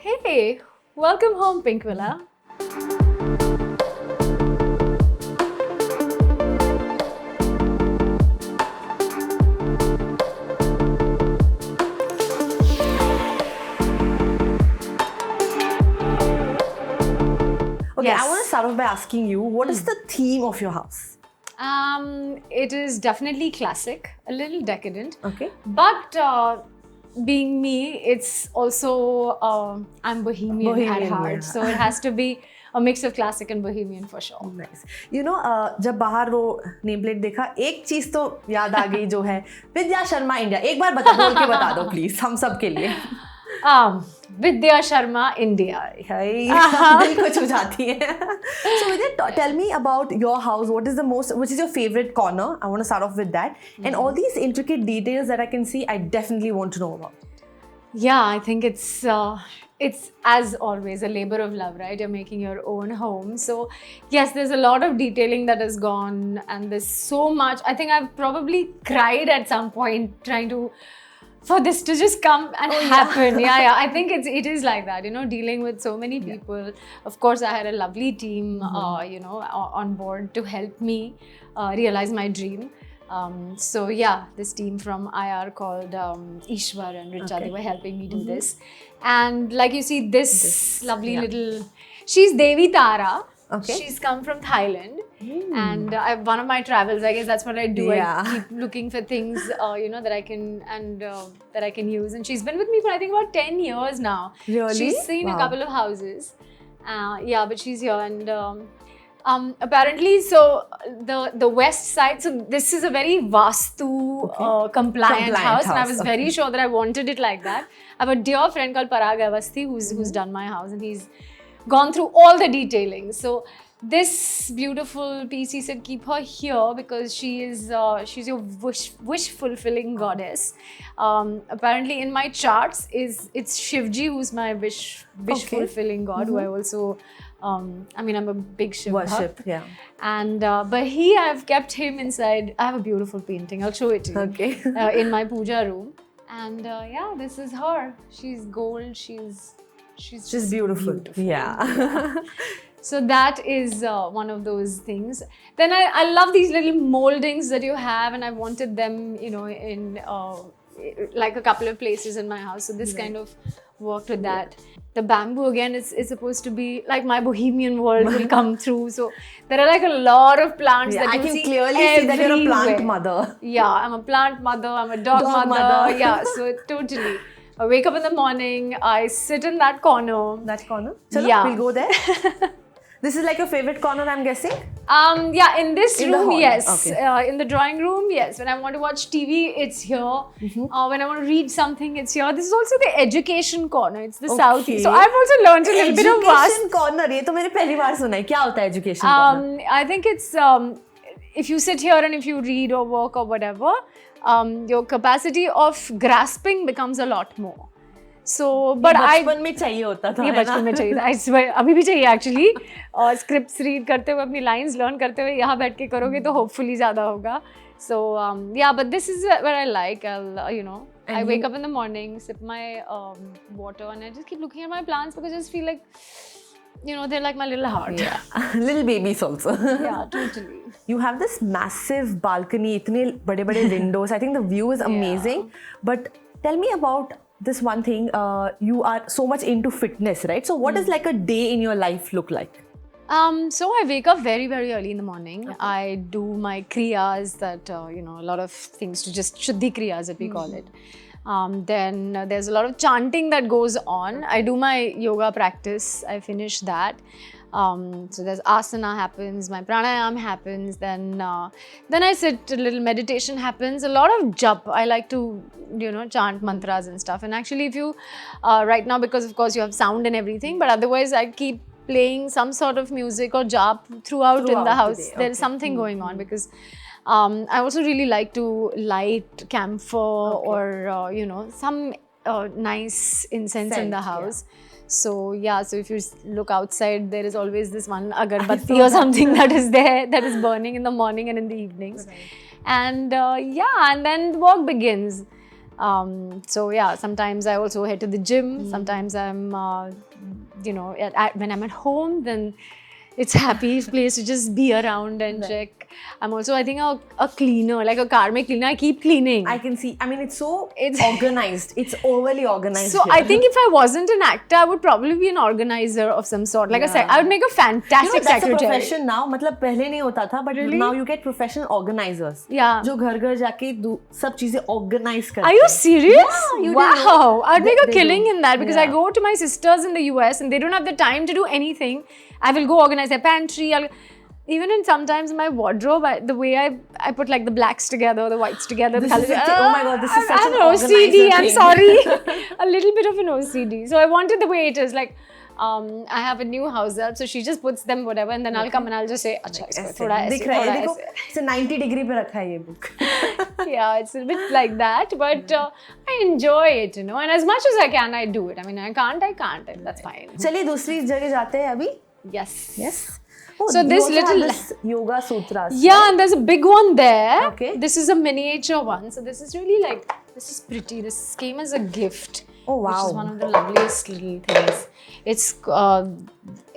Hey, welcome home, Pinkvilla. Okay, Yes. I want to start off by asking you, what is the theme of your house? It is definitely classic, a little decadent, Okay. but being me, it's also I'm bohemian, Bohemian, at heart, yeah. so it has to be a mix of classic and bohemian for sure. Nice. You know, जब बाहर वो name plate देखा, एक चीज तो याद आ गई जो है विद्या शर्मा इंडिया. एक बार बोल के बता दो प्लीज हम सब के लिए. Vidya Sharma, India. दिल को छू जाती है. So Vidya, tell me about your house. Which is your favorite corner? I want to start off with that. And all these intricate details that I can see, I definitely want to know about. Yeah, I think it's as always a labor of love, right? You're making your own home. So yes, there's a lot of detailing that has gone, and there's so much. I think I've probably cried at some point trying to for this to just come and happen. Yeah. I think it is like that, dealing with so many people. Of course, I had a lovely team, on board to help me realize my dream. So yeah, this team from IR called Ishwar and Richa, they were helping me do this. And like you see, this lovely little, she's Devi Tara. Okay. She's come from Thailand. And one of my travels, I guess that's what I do. Yeah. I keep looking for things, that I can that I can use. And she's been with me for I think about 10 years now. Really? She's seen a Wow. couple of houses. But she's here and. Apparently, so the west side. So this is a very Vastu compliant house, and I was very sure that I wanted it like that. I have a dear friend called Parag Avasthi who's done my house, and he's gone through all the detailing. So this beautiful piece, he said, keep her here because she's your wish fulfilling goddess. Apparently, in my charts it's Shivji who's my wish fulfilling god, who I also. I'm a big Shiv Worship, bhakt. yeah. And but I've kept him inside. I have a beautiful painting. I'll show it to you. Okay. In my puja room. And this is her. She's gold. She's just beautiful. Yeah. So that is one of those things. Then I love these little moldings that you have, and I wanted them, in like a couple of places in my house. So this kind of worked with that. The bamboo again is supposed to be like my bohemian world will come through. So there are like a lot of plants that I you can see clearly see that you're a plant everywhere. mother. Yeah, I'm a plant mother, I'm a dog mother. Yeah, so totally. I wake up in the morning, I sit in that corner. That corner? Chalo, Yeah. we'll go there. This is like your favorite corner, I'm guessing? In this In the room, hall, yes. okay. In the drawing room, yes. When I want to watch TV, it's here. When I want to read something, it's here. This is also the education corner. It's the south. So I've also learned a little bit of Education corner, ये तो मैंने पहली बार सुना है. क्या होता है education corner? I think it's if you sit here and if you read or work or whatever, your capacity of grasping becomes a lot more. So, but बचपन में चाहिए होता था. ये बचपन में चाहिए था. I swear, अभी भी चाहिए actually. और scripts read करते हुए अपनी lines learn करते हुए यहाँ बैठ के करोगे तो hopefully ज़्यादा होगा. So but this is what I like. I wake up in the morning, sip my water, and I just keep looking at my plants because I just feel like, they're like my little heart. Yeah. Little babies also. Yeah, totally. You have this massive balcony, इतने बड़े-बड़े windows. I think the view is amazing. But tell me about this one thing. You are so much into fitness, right? So what does like a day in your life look like? So I wake up very, very early in the morning. Okay. I do my kriyas, that, a lot of things to just Shuddhi kriyas that we call it. Then there's a lot of chanting that goes on. I do my yoga practice. I finish that. So there's asana happens, my pranayam happens, then I sit, a little meditation happens, a lot of jap. I like to, chant mantras and stuff. And actually if you, right now, because of course you have sound and everything, but otherwise I keep playing some sort of music or jap throughout in the house. The day. There is something going on because I also really like to light camphor or, some nice incense in the house. Yeah. So if you look outside, there is always this one agarbatti or something that is there, that is burning in the morning and in the evenings. Right. And and then the work begins. So yeah, sometimes I also head to the gym. Sometimes I'm, when I'm at home, then it's happy place to just be around and check. I'm also, I think, a cleaner, like a car mein cleaner. I keep cleaning. I can see. I mean, it's organized. It's overly organized. So here. I think if I wasn't an actor, I would probably be an organizer of some sort. Like I would make a fantastic that's secretary. a profession now. मतलब पहले नहीं होता था, but now you get professional organizers. Yeah. जो घर जाके सब चीजें organize करते. Are you serious? Yeah, you didn't know. Wow, I'd make a They killing do. in that because I go to my sisters in the US and they don't have the time to do anything. I will go organize their pantry. Even in sometimes my wardrobe, the way I put like the blacks together, the whites together. This is oh my god, this is such I'm an OCD. organizer I'm thing. sorry, a little bit of an OCD. So I want it the way it is. Like I have a new house help, so she just puts them whatever, and then I'll come and I'll just say, "Acha, isko thoda aise, thoda aise." इसे 90 degree पे रखा है ये book. Yeah, it's a bit like that, but I enjoy it, and as much as I can, I do it. I mean, I can't, and that's fine. चलिए दूसरी जगह जाते हैं अभी. Yes. Oh, So this you also have little- this yoga sutras. Yeah, and there's a big one there. Okay. This is a miniature one. So this is really this is pretty. This came as a gift. Oh, wow. Which is one of the loveliest little things.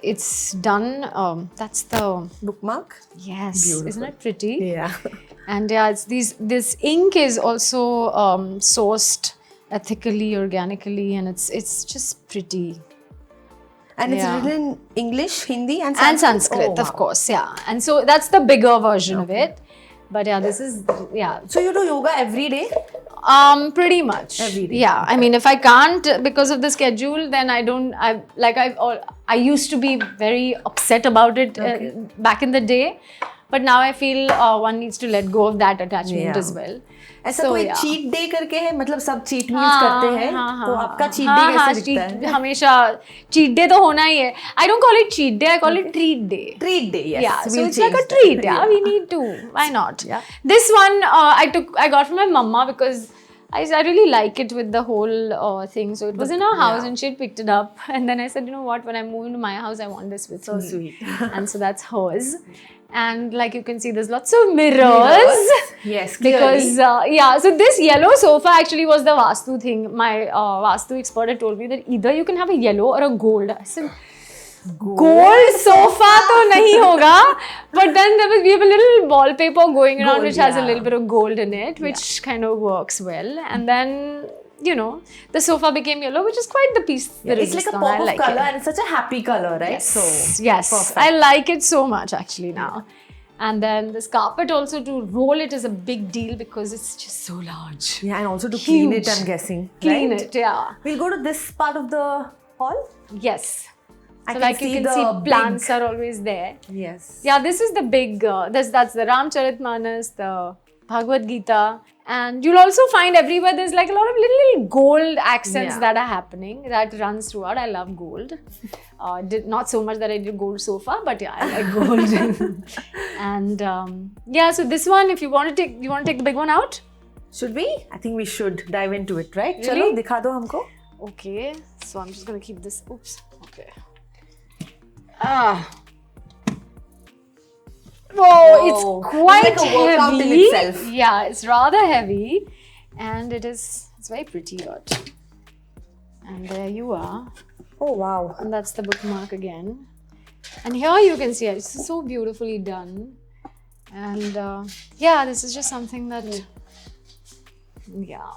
It's done. That's the Bookmark. yes. Beautiful. Isn't it pretty? Yeah. And yeah, it's this ink is also sourced ethically, organically, and it's just pretty. And it's Yeah. written in English, Hindi, and And Sanskrit, Oh, of wow. course, yeah. And so that's the bigger version of it. But yeah, this is, yeah. So you do yoga every day? Pretty much. Every day. Yeah, I mean, if I can't because of the schedule, then I don't. I used to be very upset about it back in the day, but now I feel one needs to let go of that attachment Yeah. as well. ऐसा So, कोई yeah. Cheat day करके है, मतलब सब cheat meals करते हैं, तो आपका चीट डे कैसे दिखता है? हमेशा चीट डे तो होना ही है. I don't call it cheat day, I call it treat day. Treat day, yes. Yeah, so we'll it's like a change that. treat. Yeah, we need to. Why not? Yeah. This one I got from my mama because I really like it with the whole thing. So it was in our house and she had picked it up. And then I said, you know what? When I move into my house, I want this with So me. sweet. And so that's hers. And like you can see, there's lots of mirrors. Yes, Because clearly. so this yellow sofa actually was the Vastu thing. My Vastu expert had told me that either you can have a yellow or a gold. I said, gold sofa to nahi hoga, but then we have a little wallpaper going around Gold, which has a yeah. little bit of gold in it, which kind of works well. And then the sofa became yellow, which is quite the piece. It's like a pop of color and it's such a happy color, right? Yes, So yes, perfect. I like it so much actually now. And then this carpet also, to roll it is a big deal because it's just so large. Yeah, and also to clean it, Huge. I'm guessing. Clean right? it, yeah. We'll go to this part of the hall. Yes. I So can like you see can the see big- plants are always there. Yes. Yeah, this is the big, that's the Ramcharitmanas, the Bhagavad Gita. And you'll also find everywhere there's like a lot of little gold accents Yeah. that are happening that runs throughout. I love gold. Not so much that I did gold sofa, but yeah, I like gold. And yeah, so this one, if you want to take the big one out? Should we? I think we should dive into it, right? Really? चलो दिखा दो हमको. Okay, so I'm just gonna keep this. Oops. Okay. Whoa, it's quite It's like a workout in heavy. itself. Yeah, it's rather heavy, and it's very pretty. But and there you are, Oh wow. and that's the bookmark again. And here you can see it's so beautifully done, and yeah, this is just something that yeah.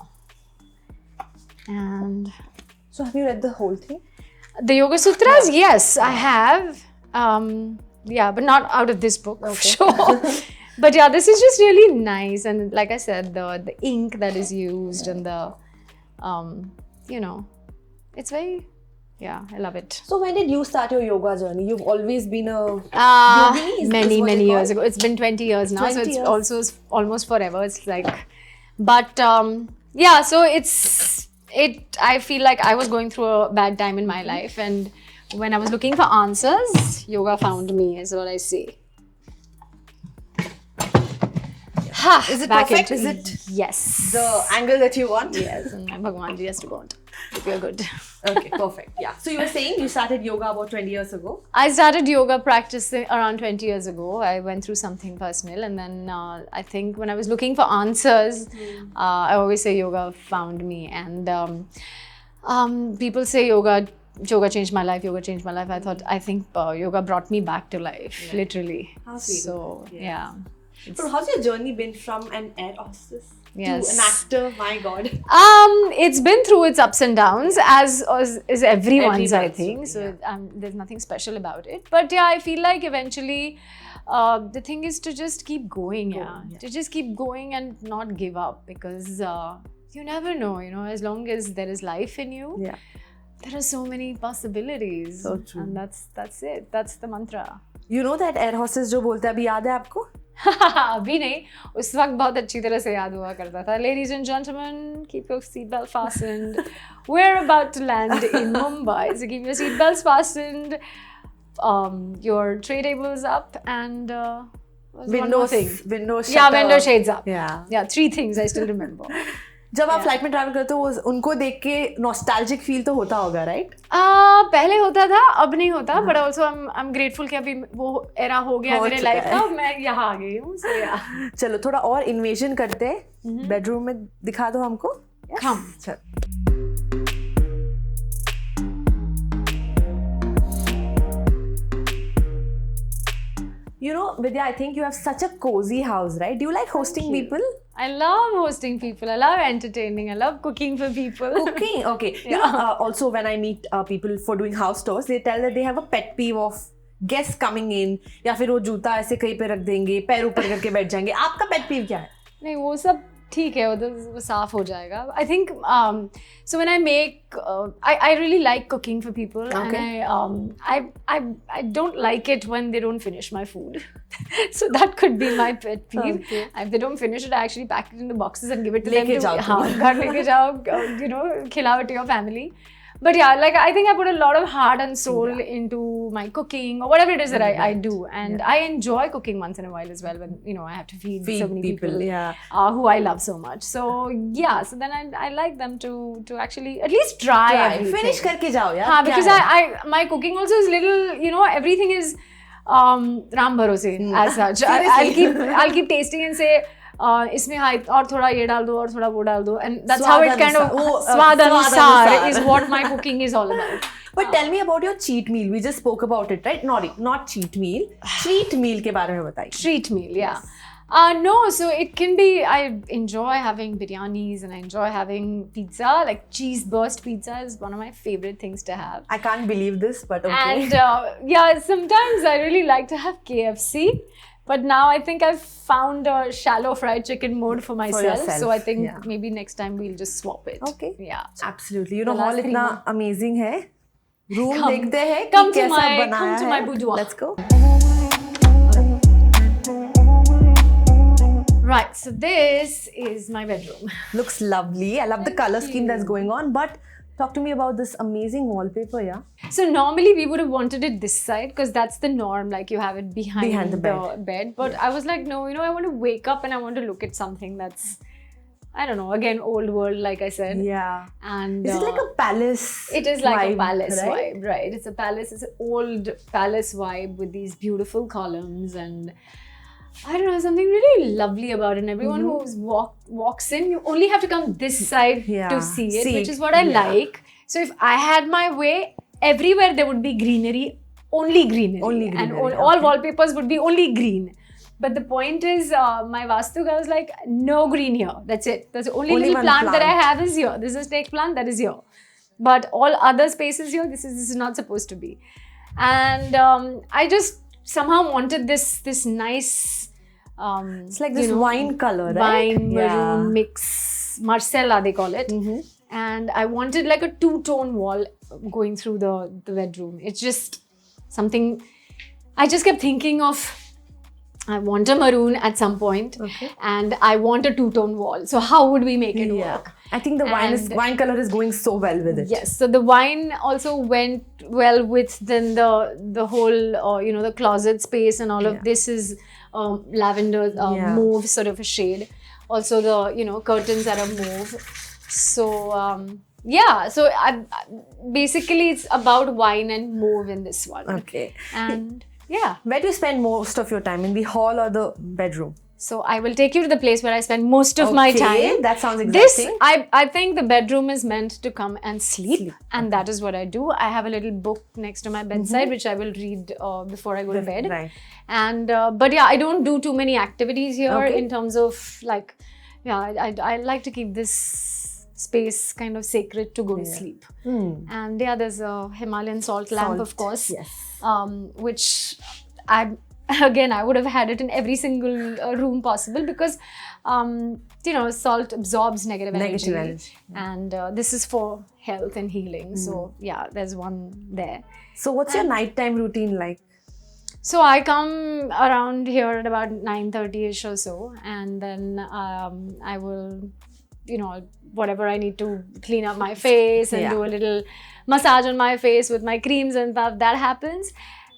And So have you read the whole thing? the Yoga Sutras, yes, I have. Yeah, but not out of this book, for sure. But yeah, this is just really nice. And like I said, the ink that is used and the, it's very, yeah, I love it. So when did you start your yoga journey? You've always been a yogini? Is Many what many they years call? ago. It's been 20 years now, so 20 it's years. also almost forever. It's like, but yeah, so I feel like I was going through a bad time in my life, and when I was looking for answers, yoga found me, is what I say. Ha, Is it back perfect? into- Is it Yes. The angle that you want? Yes, and my Bhagwan ji has to want. We're good. Okay, perfect. Yeah. So you were saying you started yoga about 20 years ago? I started yoga practicing around 20 years ago. I went through something personal, and then I think when I was looking for answers, I always say yoga found me. And people say yoga changed my life, yoga changed my life. I think yoga brought me back to life, literally. How sweet. So, yeah. So how's your journey been from an air hostess Yes. to an actor? My God. It's been through its ups and downs, as is everyone's, I Everyone's think. journey, So there's nothing special about it. But yeah, I feel like eventually the thing is to just keep going, to just keep going and not give up, because you never know, as long as there is life in you, there are so many possibilities. So true. And that's it. That's the mantra. You know that air hostess जो बोलता है अभी याद है आपको? अभी नहीं, उस वक्त बहुत अच्छी तरह से याद हुआ करता था. Ladies and gentlemen, keep your seatbelt fastened. We're about to land in Mumbai, so keep your seatbelts fastened. Your tray tables up, and one more thing. Windows Yeah, window shades up. Yeah. 3 things I still remember. जब आप flight में travel करते हो उनको देख के nostalgic feel तो होता होगा, राइट? पहले होता था, अब नहीं होता. But also I am grateful कि अभी वो एरा हो गया मेरे लाइफ का, मैं यहाँ आ गई हूँ. चलो थोड़ा और इन्वेजन करते हैं. बेडरूम में दिखा दो हमको. Come. You know, Vidya, I think you have such a cozy house, right? Do you like hosting people? I love hosting people. I love entertaining. I love cooking for people. Cooking, okay. You know, also when I meet people for doing house tours, they tell that they have a pet peeve of guests coming in, या फिर वो जूता ऐसे कहीं पे रख देंगे, पैर ऊपर करके बैठ जाएंगे. आपका pet peeve क्या है? नहीं, वो सब ठीक है, वो साफ हो जाएगा. I think so when I make I really like cooking for people, and I don't like it when they don't finish my food. So that could be my pet peeve. If they don't finish it, I actually pack it in the boxes and give it to them. घर लेके जाओ, खिलाओ it to your family. But yeah, like I think I put a lot of heart and soul into my cooking or whatever it is that I do, and I enjoy cooking once in a while as well, when I have to feed so many people who I love so much. So yeah, so then I like them to actually at least try everything. Finish करके जाओ यार. Because my cooking also is little, everything is Ram भरोसे as such. I'll keep tasting and say, इसमें और थोड़ा ये डाल दो और थोड़ा वो डाल दो, and that's how it kind of स्वाद अनुसार is what my cooking is all about. But tell me about your cheat meal. We just spoke about it, right? Not cheat meal. Treat meal के बारे में बताइए. Treat meal, yeah. No, so it can be, I enjoy having biryanis and I enjoy having pizza. Like cheese burst pizza is one of my favorite things to have. I can't believe this, but okay. And yeah, sometimes I really like to have KFC. But now I think I've found a shallow fried chicken mode for myself. So I think maybe next time we'll just swap it. Okay. Yeah. Absolutely. You know, hall इतना amazing है. Room देखते हैं come कि कैसा बनाया है. Come to my boudoir. Let's go. Right. So this is my bedroom. Looks lovely. I love the color scheme that's going on. But talk to me about this amazing wallpaper, yeah? So normally we would have wanted it this side because that's the norm, like you have it behind the bed. But I was like, no, I want to wake up and I want to look at something that's, I don't know, again, old world, like I said. Yeah. And is it like a palace? It is like a palace right? vibe, right? It's a palace, it's an old palace vibe with these beautiful columns and I don't know, something really lovely about it. And everyone who walks in, you only have to come this side to see it, which is what I like. So if I had my way, everywhere there would be greenery, only greenery. And all wallpapers would be only green. But the point is, my Vastu guy was like, no green here. That's it. That's the only little plant that I have is here. This is a snake plant, that is here. But all other spaces here, this is not supposed to be. And I just somehow wanted this nice it's like this wine color, right? Wine maroon mix, Marcella they call it. And I wanted like a two-tone wall going through the bedroom. It's just something I just kept thinking of. I want a maroon at some point, and I want a two-tone wall. So how would we make it work? I think the wine color is going so well with it. Yes, so the wine also went well with then the whole the closet space and all of this is lavender mauve sort of a shade. Also the curtains are a move. So yeah, so basically it's about wine and move in this one. Okay. And yeah. Where do you spend most of your time? In the hall or the bedroom? So I will take you to the place where I spend most of my time. That sounds exciting. This, I think the bedroom is meant to come and sleep. And that is what I do. I have a little book next to my bedside, which I will read before I go to bed. Right. And, but yeah, I don't do too many activities here Okay. in terms of like, yeah, I like to keep this space kind of sacred to go to sleep. And yeah, there's a Himalayan salt lamp, of course. Yes. Which I would have had it in every single room possible because, salt absorbs negative energy. And this is for health and healing. So yeah, there's one there. So what's your nighttime routine like? So I come around here at about 9:30ish or so, and then I will, whatever I need to clean up my face and do a little massage on my face with my creams and stuff, that happens.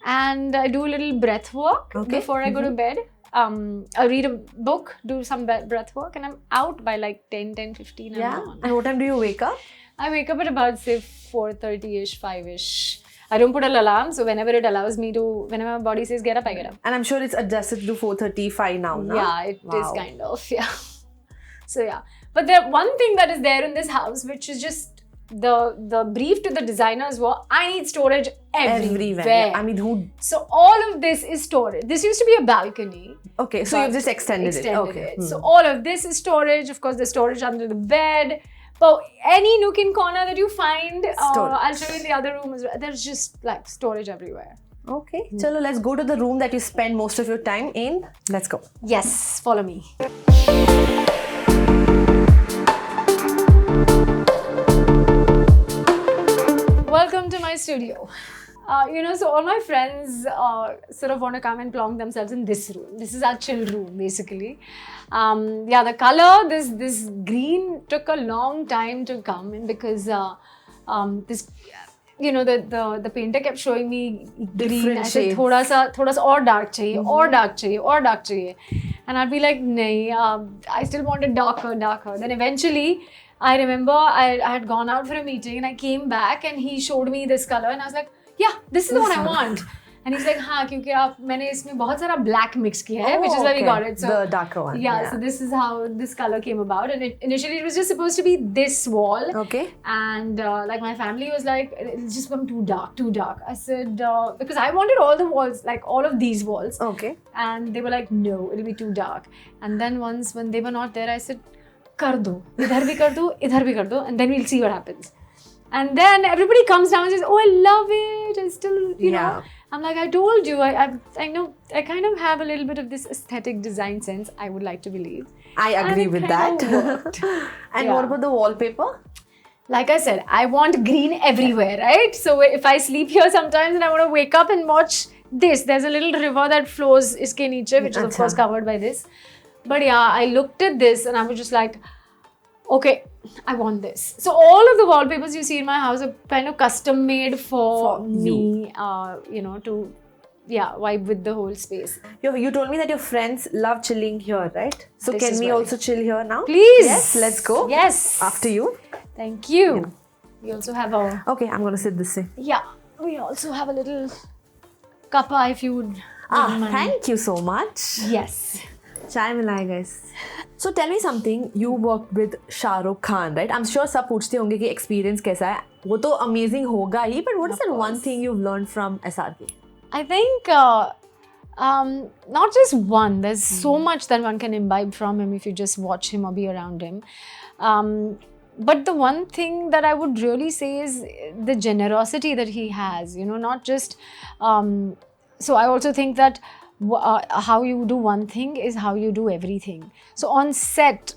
And I do a little breath work before I go to bed. I read a book, do some breath work, and I'm out by like 10:15. Yeah. I'm gone. And what time do you wake up? I wake up at about say 4:30ish, 5ish. I don't put an alarm, so whenever it allows me to, whenever my body says get up, I get up. And I'm sure it's adjusted to 4:35 now, no? Yeah, it is kind of, yeah. So yeah. But one thing that is there in this house, which is just the brief to the designers were, I need storage everywhere. I mean, So all of this is storage. This used to be a balcony. Okay, so you've just extended it. Okay. So all of this is storage. Of course, there's storage under the bed. But any nook and corner that you find, I'll show you in the other room as well. There's just like storage everywhere. Okay. Chalo, let's go to the room that you spend most of your time in. Let's go. Yes, follow me. Welcome to my studio. So all my friends sort of want to come and plonk themselves in this room. This is our chill room, basically. The color, this green took a long time to come in because this, the painter kept showing me green. I said, thoda sa aur dark chahiye, aur dark chahiye, aur dark chahiye. And I'd be like, nahi, I still wanted darker. Then eventually, I remember I had gone out for a meeting and I came back and he showed me this color and I was like, yeah, this is the one I want. And he's like, हाँ, क्योंकि मैंने इसमें बहुत सारा black mix किया है, which is why we got it. So the darker one. Yeah, so this is how this color came about. And initially it was just supposed to be this wall. Okay. And like my family was like, it's just become too dark. I said, because I wanted all the walls, like all of these walls. Okay. And they were like, no, it'll be too dark. And then once when they were not there, I said, कर दो, इधर भी कर दो, इधर भी कर दो, and then we'll see what happens. And then everybody comes down and says, oh, I love it. I still, you know. I'm like, I told you, I know, I kind of have a little bit of this aesthetic design sense, I would like to believe. I agree with that. And what about the wallpaper? Like I said, I want green everywhere, right? So if I sleep here sometimes and I want to wake up and watch this, there's a little river that flows iske niche, which is of course covered by this. But yeah, I looked at this and I was just like, okay, I want this. So all of the wallpapers you see in my house are kind of custom made for me, to vibe with the whole space. You told me that your friends love chilling here, right? So this can we also chill here now? Please. Yes, let's go. Yes. After you. Thank you. Yeah. We also have a... Okay, I'm going to sit this way. Yeah. We also have a little kappa if you would... thank you so much. Yes. Chai milai, guys. So tell me something. You worked with Shah Rukh Khan, right? I'm sure सब पूछते होंगे कि experience कैसा है. वो तो amazing होगा ही. But what is that one thing you've learned from SRK? I think not just one. There's so much that one can imbibe from him if you just watch him or be around him. But the one thing that I would really say is the generosity that he has. Not just. So I also think that. How you do one thing is how you do everything. So on set,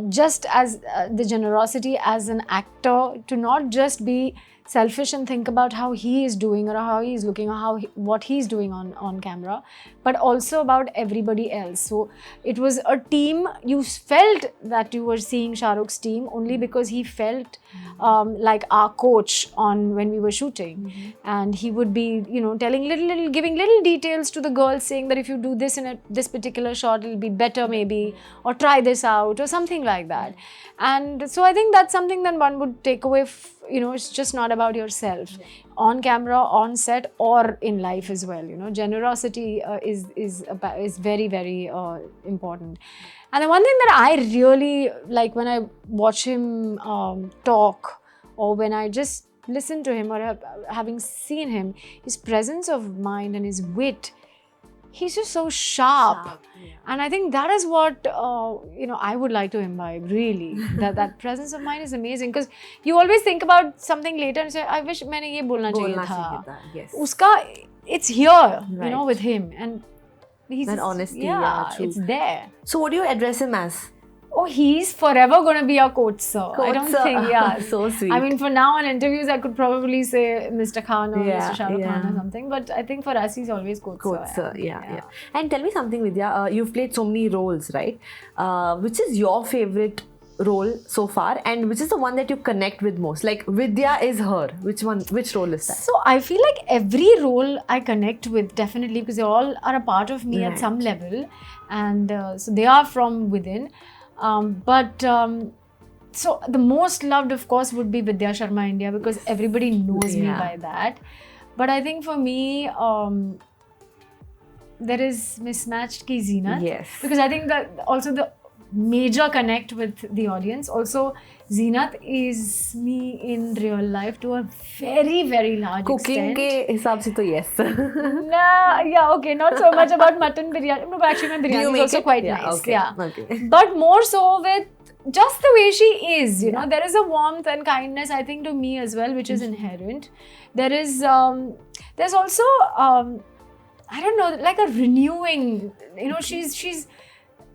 just as the generosity as an actor to not just be selfish and think about how he is doing or how he is looking or what he's doing on camera, but also about everybody else. So it was a team. You felt that you were seeing Shah Rukh's team only because he felt like our coach on when we were shooting, and he would be, you know, telling giving little details to the girls, saying that if you do this in this particular shot, it'll be better maybe, or try this out or something like that. And so I think that's something that one would take away. You know, it's just not about yourself on camera, on set, or in life as well. You know, generosity is very, very important. And the one thing that I really like when I watch him talk, or when I just listen to him, or having seen him, his presence of mind and his wit, he's just so sharp. And I think that is what you know, I would like to imbibe, really. that presence of mind is amazing, because you always think about something later and say, I wish मैंने ये बोलना चाहिए था. Yes. Uska, it's here, you know, with him, and he's that just, honesty, true. it's there. So what do you address him as? Oh, he's forever going to be our coach, sir. I don't think, So sweet. I mean, for now on interviews, I could probably say Mr. Khan or Mr. Shah Rukh Khan or something. But I think for us, he's always coach, sir. Yeah. And tell me something, Vidya. You've played so many roles, right? Which is your favorite role so far, and which is the one that you connect with most? Like, Vidya is her. Which role is that? So I feel like every role I connect with, definitely, because they all are a part of me at some level. And so they are from within. So the most loved, of course, would be Vidya Sharma India, because everybody knows me by that. But I think for me, there is Mismatched Ki Zeenat. Yes. Because I think that also the major connect with the audience. Also, Zeenat is me in real life to a very, very large Cooking extent. के हिसाब से तो yes. Okay, not so much about mutton biryani. No, but actually my biryani is also quite nice. Okay. Yeah. Okay. But more so with just the way she is, you know, there is a warmth and kindness, I think, to me as well, which is inherent. There is, there's also, I don't know, like a renewing, you know, she's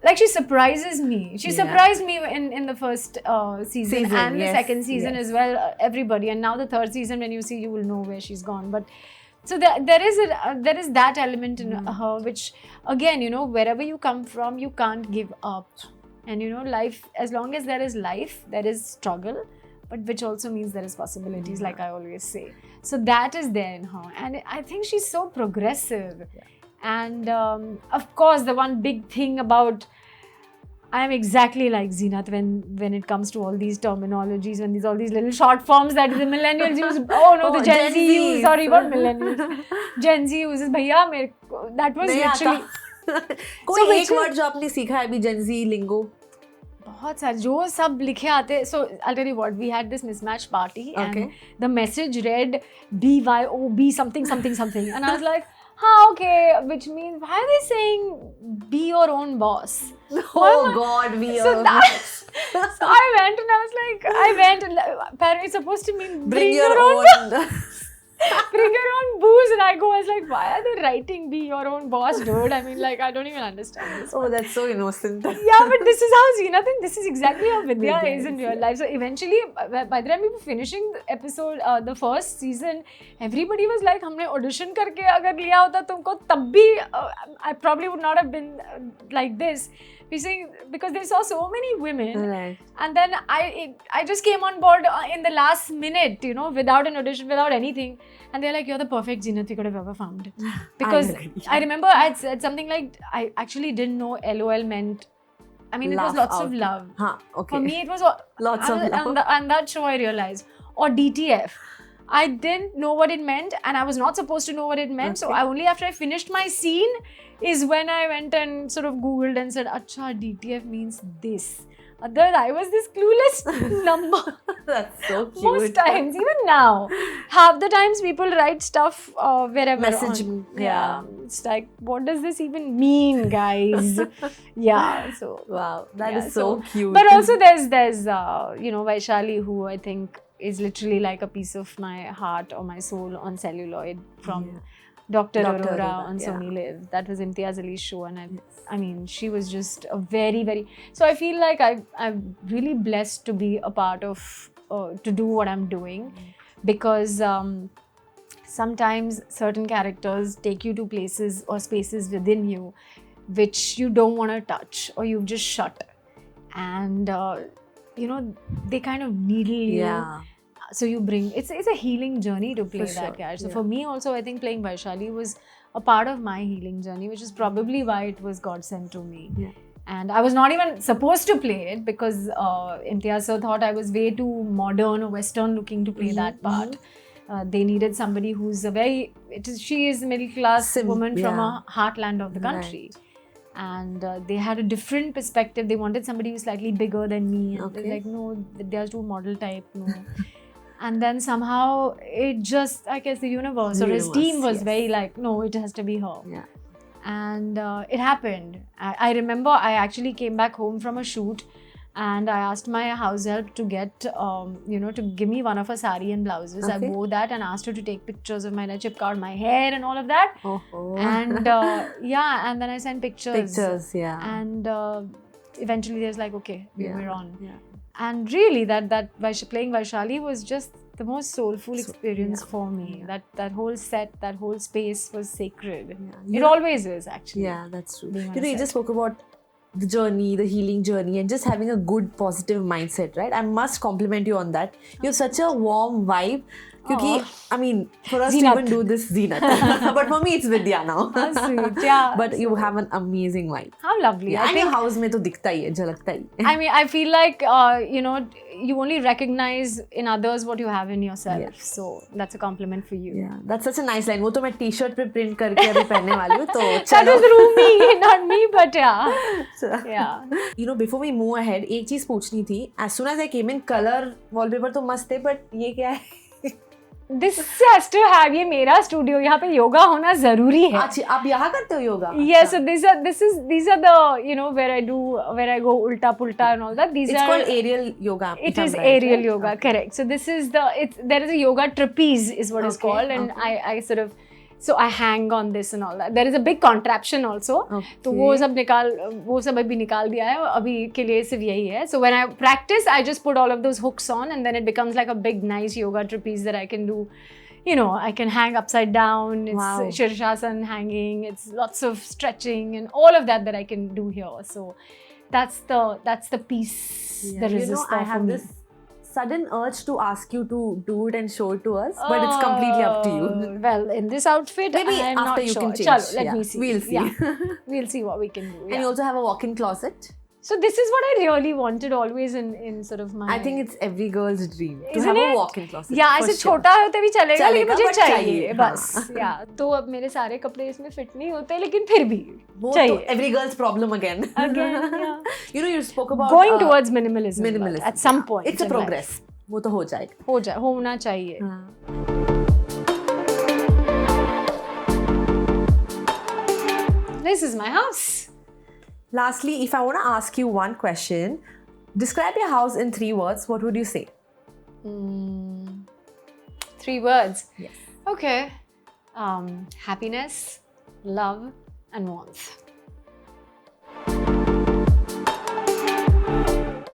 like, she surprises me. She surprised me in the first season and the second season as well, everybody. And now the third season, when you see, you will know where she's gone. But so there is that element in her, which, again, you know, wherever you come from, you can't give up. And, you know, life, as long as there is life, there is struggle, but which also means there is possibilities, like I always say. So that is there in her. And I think she's so progressive. And of course, the one big thing about, I am exactly like Zeenat when it comes to all these terminologies, when all these little short forms that the millennials use. Oh no, the Gen Z use. Sorry, what millennials? Gen Z uses. Bhaiya, that was literally. कोई एक word जो आपने सीखा है अभी Gen Z lingo? बहुत सारे जो सब लिखे आते. So I'll tell you what, we had this mismatched party and the message read BYOB something, and I was like, okay, which means, why are they saying be your own boss? Oh God, be your own boss. So I went and apparently it's supposed to mean bring your own bring your own booze, and I was like, why are they writing be your own boss, dude? I mean, like, I don't even understand this. Oh, that's so innocent. Yeah, but this is how Zeenat, and this is exactly how Vidya is in real life. So eventually, by the time we were finishing the episode, the first season, everybody was like, हमने audition करके अगर लिया होता तुमको तब भी I probably would not have been like this. Because they saw so many women, Right. and then I just came on board in the last minute, you know, without an audition, without anything, and they're like, you're the perfect Zeenat we could have ever found. Because I remember I had said something like, I actually didn't know LOL meant, I mean, Laugh it was lots out. of love. Okay. For me, it was Lots of love. And that show I realized. Or DTF. I didn't know what it meant, and I was not supposed to know what it meant. So only after I finished my scene is when I went and sort of Googled and said, Acha, DTF means this. Otherwise, I was this clueless number. That's so cute. Most times, even now, half the times people write stuff wherever. Message me. Yeah. It's like, what does this even mean, guys? Yeah. So. Wow, that is so cute. But also, there's you know, Vaishali, who I think is literally like a piece of my heart or my soul on celluloid from Dr. Aurora on Sony Live. That was Imtiaz Ali's show, and I mean, she was just a very, very. So I feel like I'm really blessed to be a part of, to do what I'm doing, because sometimes certain characters take you to places or spaces within you which you don't want to touch or you've just shut, and they kind of needle you. Yeah. So you bring it's a healing journey to play For that sure, character. So yeah. for me also, I think playing Vaishali was a part of my healing journey, which is probably why it was God sent to me. Yeah. And I was not even supposed to play it because Imtiaz sir thought I was way too modern or Western looking to play that part. They needed somebody who's she is a middle class woman from a heartland of the country. And they had a different perspective. They wanted somebody who's slightly bigger than me. And they're like, no, they're too model type, no. And then somehow it just, I guess the universe or his team was very like, no, it has to be her. Yeah. And it happened. I remember I actually came back home from a shoot and I asked my house help to get, to give me one of her sari and blouses. I wore that and asked her to take pictures of my chipka, my hair and all of that. And and then I sent pictures. And eventually there's like, okay, we're on. Yeah. And really that playing Vaishali was just the most soulful experience for me. That whole set, that whole space was sacred. It always is, actually. Yeah, that's true. You just spoke about the journey, the healing journey, and just having a good, positive mindset, right? I must compliment you on that. You have such a warm vibe. Because, I mean, for us to even do this, Zeenat. But for me, it's Vidya now. Sweet, yeah. But you have an amazing vibe. How lovely. Yeah, and your house mein to dikhta hi hai, jhalakta hi. I mean, I feel like, you only recognize in others what you have in yourself. Yes. So, that's a compliment for you. Yeah, that's such a nice line. वो तो मैं t-shirt पे print करके अभी पहनने वाली हूँ, तो That was Rumi, not me, but yeah. You know, before we move ahead, एक चीज पूछनी थी. As soon as I came in, color wallpaper तो मस्त है, but ये क्या है? This has to have, ये मेरा स्टूडियो, यहाँ पे योगा होना जरूरी है. अच्छा, आप यहाँ करते हो yoga? Yes, so these are the where I go ulta pulta and all that. It's called aerial yoga. It is aerial yoga, correct. So this is there is a yoga trapeze is what it's called, and I sort of. So I hang on this and all that. There is a big contraption also. तो वो सब अभी निकाल दिया है. अभी के लिए सिर्फ यही है. So when I practice, I just put all of those hooks on, and then it becomes like a big, nice yoga trapeze that I can do. I can hang upside down. It's Shirshasana hanging. It's lots of stretching and all of that I can do here. So that's the piece, the resistor I have for me. This sudden urge to ask you to do it and show it to us, but it's completely up to you. Well, in this outfit, maybe I'm after not you sure. can change. Chalo, let me see. We'll see. Yeah. We'll see what we can do. And you also have a walk-in closet. So this is what I really wanted always in sort of my. I think it's every girl's dream to Isn't have it? a walk-in closet. Yeah, ऐसे छोटा होते भी चलेगा, लेकिन मुझे चाहिए हाँ. बस. Yeah, तो अब मेरे सारे कपड़े इसमें fit नहीं होते, लेकिन फिर भी चाहिए. Every girl's problem again. Yeah. You spoke about going towards minimalism. At some point. It's a progress. वो तो हो जाएगा. होना चाहिए. This is my house. Lastly, if I want to ask you one question, describe your house in 3 words. What would you say? 3 words. Yes. Okay. Happiness, love, and warmth.